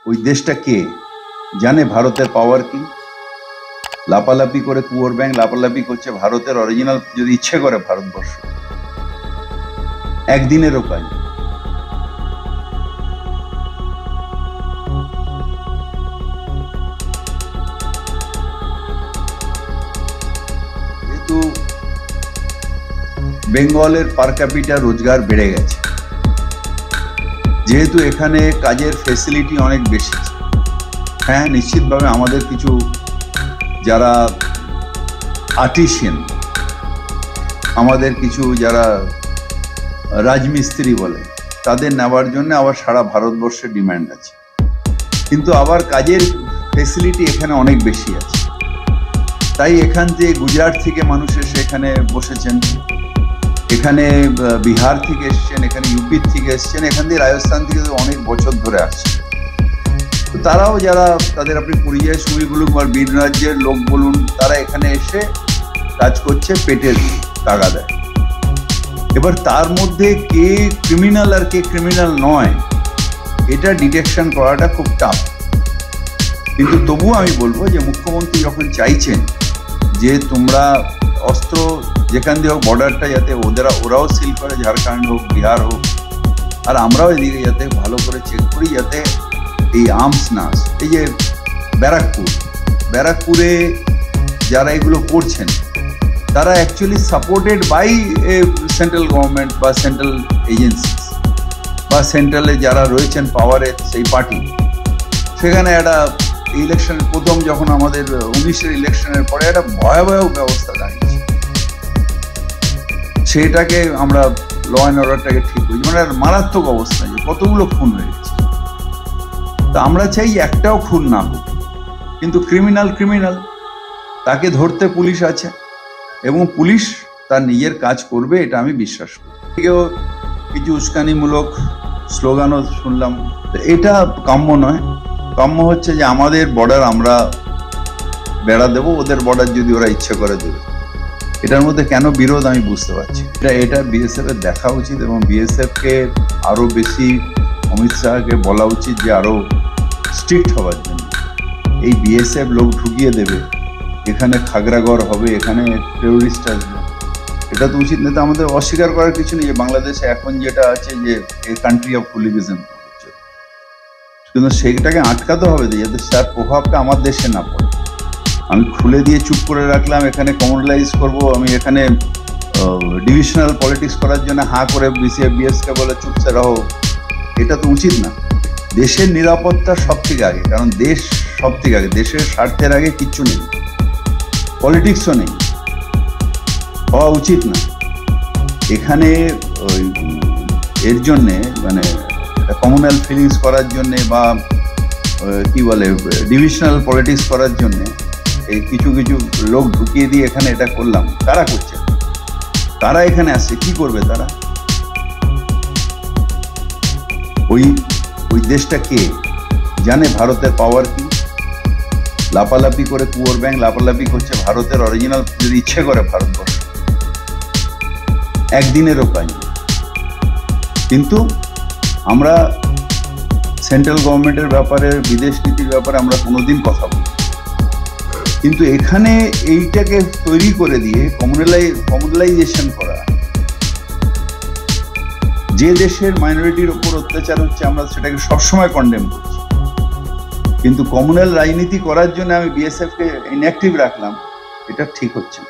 ওই দেশটা কে জানে ভারতের পাওয়ার কি? লাপালাপি করে কুয়োর ব্যাংক লাপালাপি করছে ভারতের অরিজিনাল যদি ইচ্ছে করে ভারতবর্ষ একদিনেরও কাজ। যেহেতু বেঙ্গলের পার ক্যাপিটা রোজগার বেড়ে গেছে, যেহেতু এখানে কাজের ফেসিলিটি অনেক বেশি, হ্যাঁ নিশ্চিতভাবে আমাদের কিছু যারা আর্টিশিয়ান, আমাদের কিছু যারা রাজমিস্ত্রি বলে, তাদের নেওয়ার জন্য আবার সারা ভারতবর্ষে ডিমান্ড আছে, কিন্তু আবার কাজের ফেসিলিটি এখানে অনেক বেশি আছে। তাই এখান থেকে গুজরাট থেকে মানুষ এসে এখানে বসেছেন, এখানে বিহার থেকে এসছেন, এখানে ইউপি থেকে এসছেন, এখান থেকে রাজস্থান থেকে অনেক বছর ধরে আসছে। তো তারাও যারা তাদের আপনি পরিযায়ী শ্রমিক বলুন বা ভিন রাজ্যের লোক বলুন, তারা এখানে এসে কাজ করছে, পেটের তাগাদায়। এবার তার মধ্যে কে ক্রিমিনাল আর কে ক্রিমিনাল নয়, এটা ডিটেকশন করাটা খুব টাফ। কিন্তু তবুও আমি বলবো যে মুখ্যমন্ত্রী যখন চাইছেন যে তোমরা অস্ত্র যেখান দিয়ে হোক বর্ডারটা যাতে ওরাও সিল করে, ঝাড়খণ্ড হোক বিহার হোক, আর আমরাও এদিকে যাতে ভালো করে চেক করি যাতে এই আর্মস না আসে। এই যে ব্যারাকপুরে যারা এগুলো করছেন তারা actually supported by central government বা সেন্ট্রাল এজেন্সিস বা সেন্ট্রালে যারা রয়েছেন পাওয়ারের সেই পার্টি। সেখানে একটা ইলেকশনের প্রথম যখন আমাদের 19-এর ইলেকশনের পরে একটা ভয়াবহ ব্যবস্থা দাঁড়িয়েছে, সেটাকে আমরা ল অ্যান্ড অর্ডারটাকে ঠিক করি, মানে মারাত্মক অবস্থা যে কতগুলো খুন হয়ে গেছে। তা আমরা চাই একটাও খুন না হোক, কিন্তু ক্রিমিনাল তাকে ধরতে পুলিশ আছে এবং পুলিশ তার নিজের কাজ করবে, এটা আমি বিশ্বাস করি। কেউ কিছু উস্কানিমূলক স্লোগানও শুনলাম, এটা কাম্য নয়। কাম্য হচ্ছে যে আমাদের বর্ডার আমরা বেড়া দেবো, ওদের বর্ডার যদি ওরা ইচ্ছে করে দেবে। এটার মধ্যে কেন বিরোধ আমি বুঝতে পারছি। এটা বিএসএফ এর দেখা উচিত এবং বিএসএফ কে আরো বেশি, অমিত শাহকে বলা উচিত যে আরো স্ট্রিক্ট হওয়ার জন্য। এই বিএসএফ লোক ঢুকিয়ে দেবে, এখানে খাগড়াগড় হবে, এখানে টেরোরিস্ট আসবে, এটা তো উচিত না। তো আমাদের অস্বীকার করার কিছু নেই। বাংলাদেশে এখন যেটা আছে যে এ কান্ট্রি অফ হুলিগিজম, কিন্তু সেইটাকে আটকাতে হবে যাতে তার প্রভাবটা আমার দেশে না পড়ে। আমি খুলে দিয়ে চুপ করে রাখলাম, এখানে কমনালাইজ করবো, আমি এখানে ডিভিশনাল পলিটিক্স করার জন্য হাঁ করে বিএসকে বলে চুপসে রহো, এটা তো উচিত না। দেশের নিরাপত্তা সব থেকে আগে, কারণ দেশ সব থেকে আগে, দেশের স্বার্থের আগে কিচ্ছু নেই, পলিটিক্সও নেই, হওয়া উচিত না। এখানে এর জন্যে মানে কমনাল ফিলিংস করার জন্যে বা কি বলে ডিভিশনাল পলিটিক্স করার জন্যে এই কিছু লোক ঢুকিয়ে দিয়ে এখানে এটা করলাম। কারা করছে? তারা এখানে আসছে কি করবে? তারা ওই দেশটা কে জানে ভারতের পাওয়ার কি? লাপালাপি করে কুয়োর ব্যাংক লাপালাপি করছে ভারতের অরিজিনাল যদি ইচ্ছে করে ভারতবর্ষ একদিনেরও কাজ। কিন্তু আমরা সেন্ট্রাল গভর্নমেন্টের ব্যাপারে, বিদেশ নীতির ব্যাপারে আমরা কোনোদিন কথা বলি, কিন্তু এখানে এইটাকে তৈরি করে দিয়ে কমনালাইজেশন করা, যে দেশের মাইনরিটির উপর অত্যাচার হচ্ছে আমরা সেটাকে সবসময় কন্ডেম করছি, কিন্তু কমনাল রাজনীতি করার জন্য আমি বিএসএফ কে ইনঅ্যাক্টিভ রাখলাম, এটা ঠিক হচ্ছে না।